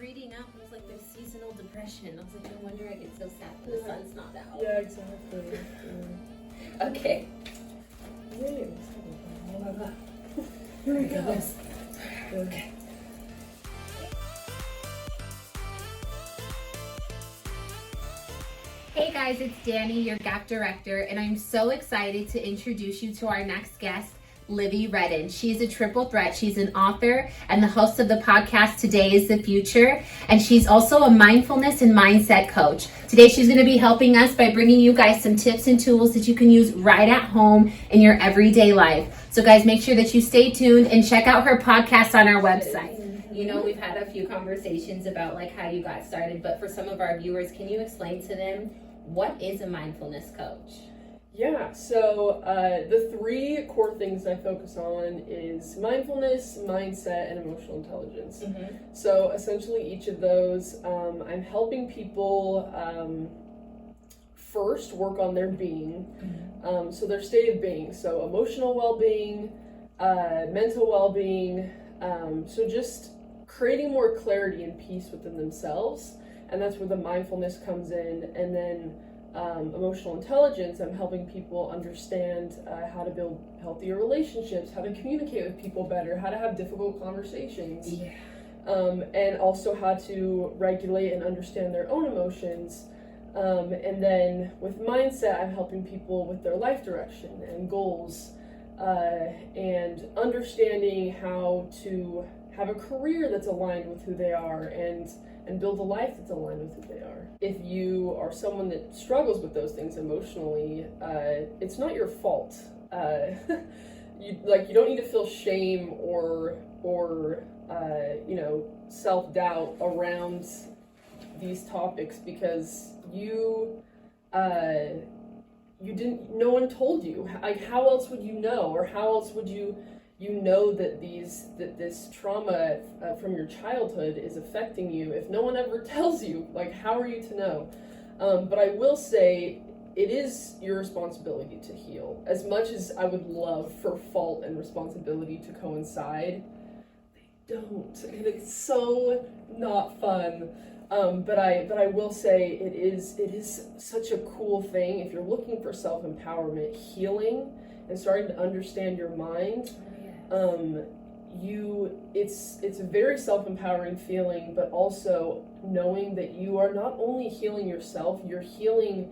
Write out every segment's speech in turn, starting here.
reading up, it was like there's seasonal depression. I was like, no wonder I get so sad when the sun's not out. Yeah, exactly. Yeah. Okay. Here we go. Okay. Hey guys, it's Danny, your GAP director, and I'm so excited to introduce you to our next guest, Livi Redden. She's a triple threat. She's an author and the host of the podcast Today is the Future, and she's also a mindfulness and mindset coach. Today she's going to be helping us by bringing you guys some tips and tools that you can use right at home in your everyday life. So guys, make sure that you stay tuned and check out her podcast on our website. You know, we've had a few conversations about like how you got started, but for some of our viewers, can you explain to them what is a mindfulness coach? Yeah, so the three core things I focus on is mindfulness, mindset, and emotional intelligence. Mm-hmm. So essentially each of those, I'm helping people first work on their being, so their state of being, so emotional well-being, mental well-being, so just creating more clarity and peace within themselves, and that's where the mindfulness comes in. And then emotional intelligence, I'm helping people understand how to build healthier relationships, how to communicate with people better, how to have difficult conversations, and also how to regulate and understand their own emotions. And then with mindset, I'm helping people with their life direction and goals, and understanding how to have a career that's aligned with who they are and build a life that's aligned with who they are. If you are someone that struggles with those things emotionally, it's not your fault. You don't need to feel shame or self-doubt around these topics, because no one told you. Like, how else would you know, or how else would you know that this trauma from your childhood is affecting you if no one ever tells you? Like, how are you to know? But I will say it is your responsibility to heal. As much as I would love for fault and responsibility to coincide, they don't, and it's so not fun. But I will say it is such a cool thing if you're looking for self-empowerment, healing, and starting to understand your mind. It's a very self-empowering feeling, but also knowing that you are not only healing yourself, you're healing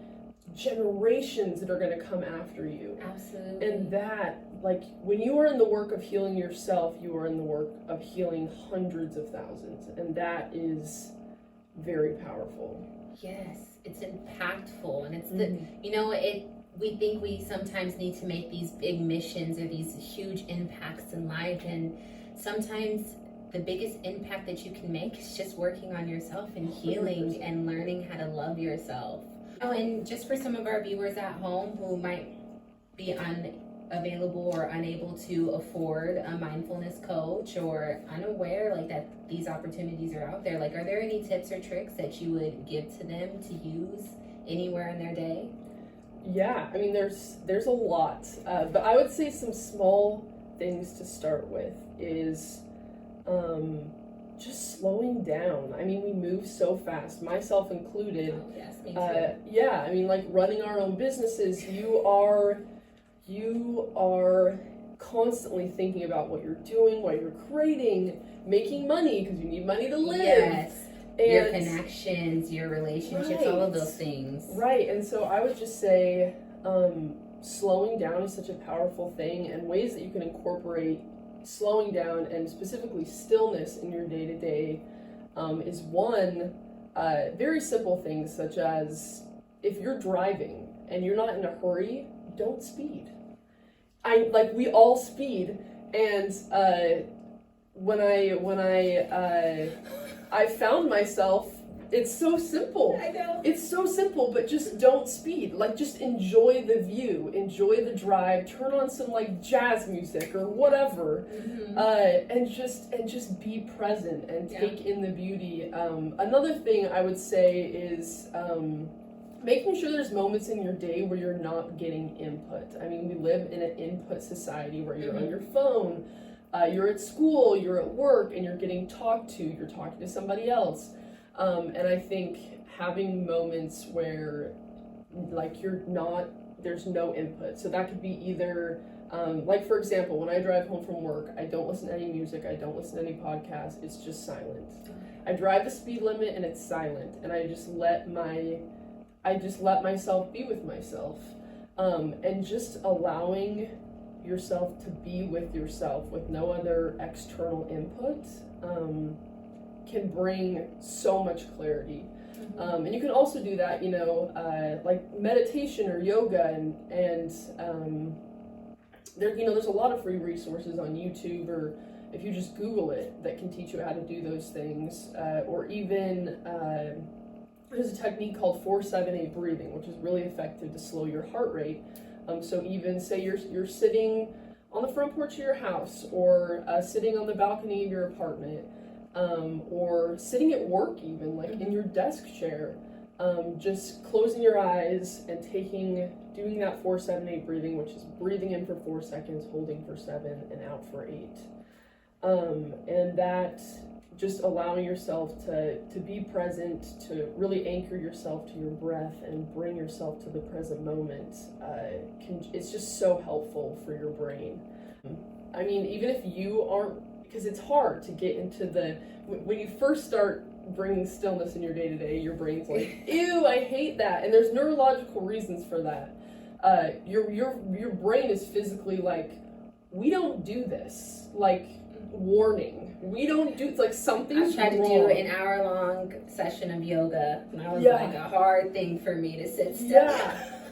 generations that are going to come after you. Absolutely. And that, like, when you are in the work of healing yourself, you are in the work of healing hundreds of thousands, and that is very powerful. Yes, it's impactful, and it's we think we sometimes need to make these big missions or these huge impacts in life, and sometimes the biggest impact that you can make is just working on yourself and healing 100%. And learning how to love yourself. Oh, and just for some of our viewers at home who might be unavailable or unable to afford a mindfulness coach, or unaware like that these opportunities are out there, like, are there any tips or tricks that you would give to them to use anywhere in their day? Yeah, I mean, there's a lot, but I would say some small things to start with is just slowing down. I mean, we move so fast, myself included. Oh, yes, me too. Yeah, I mean, like running our own businesses, you are constantly thinking about what you're doing, what you're creating, making money, because you need money to live. Yes. And your connections, your relationships, all of those things. Right, and so I would just say slowing down is such a powerful thing, and ways that you can incorporate slowing down and specifically stillness in your day-to-day is one, very simple things such as if you're driving and you're not in a hurry, don't speed. We all speed, and when I found myself, it's so simple. I know. It's so simple, but just don't speed. Like, just enjoy the view, enjoy the drive, turn on some like jazz music or whatever, and just be present and take in the beauty. Another thing I would say is making sure there's moments in your day where you're not getting input. I mean, we live in an input society where you're on your phone, You're at school, you're at work, and you're getting talked to, you're talking to somebody else. And I think having moments where like there's no input. So that could be either, like for example, when I drive home from work, I don't listen to any music, I don't listen to any podcasts, it's just silent. I drive the speed limit and it's silent, and I just let myself be with myself. And just allowing yourself to be with yourself with no other external input can bring so much clarity. And you can also do that, like meditation or yoga, and there, there's a lot of free resources on YouTube, or if you just Google it, that can teach you how to do those things, or even there's a technique called 4-7-8 breathing, which is really effective to slow your heart rate. So even say you're sitting on the front porch of your house, or sitting on the balcony of your apartment, or sitting at work, even like in your desk chair, just closing your eyes and doing that 4-7-8 breathing, which is breathing in for 4 seconds, holding for 7, and out for 8. And that just allowing yourself to be present, to really anchor yourself to your breath and bring yourself to the present moment, it's just so helpful for your brain. I mean, even if you aren't, because it's hard to get into when you first start bringing stillness in your day-to-day, your brain's like, ew, I hate that. And there's neurological reasons for that. Your brain is physically like, we don't do this. Like, warning. We don't do, it's like something's wrong. I tried to do an hour-long session of yoga, and that was like a hard thing for me to sit still.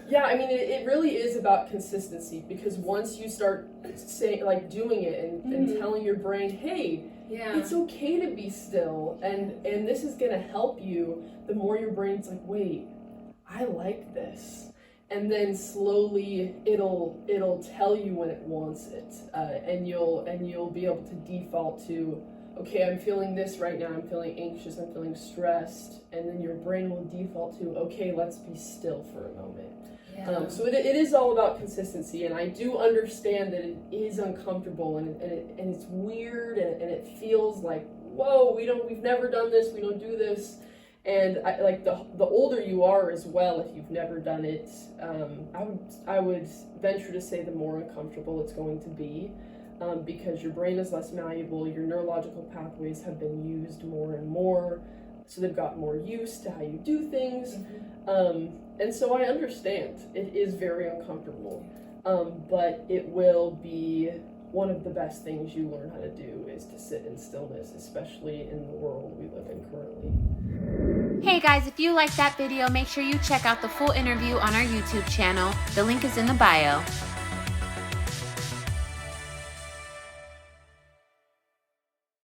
Yeah, I mean, it really is about consistency, because once you start doing it and telling your brain, hey, it's okay to be still, and this is going to help you, the more your brain's like, wait, I like this. And then slowly it'll tell you when it wants it, and you'll be able to default to, okay, I'm feeling this right now, I'm feeling anxious, I'm feeling stressed, and then your brain will default to, okay, let's be still for a moment. So it is all about consistency, and I do understand that it is uncomfortable, and it's weird, and it feels like, whoa, we've never done this, we don't do this. And the older you are as well, if you've never done it, I would venture to say the more uncomfortable it's going to be, because your brain is less malleable, your neurological pathways have been used more and more, so they've got more used to how you do things. And so I understand it is very uncomfortable, but it will be one of the best things you learn how to do, is to sit in stillness, especially in the world we live in currently. Hey guys, if you liked that video, make sure you check out the full interview on our YouTube channel. The link is in the bio.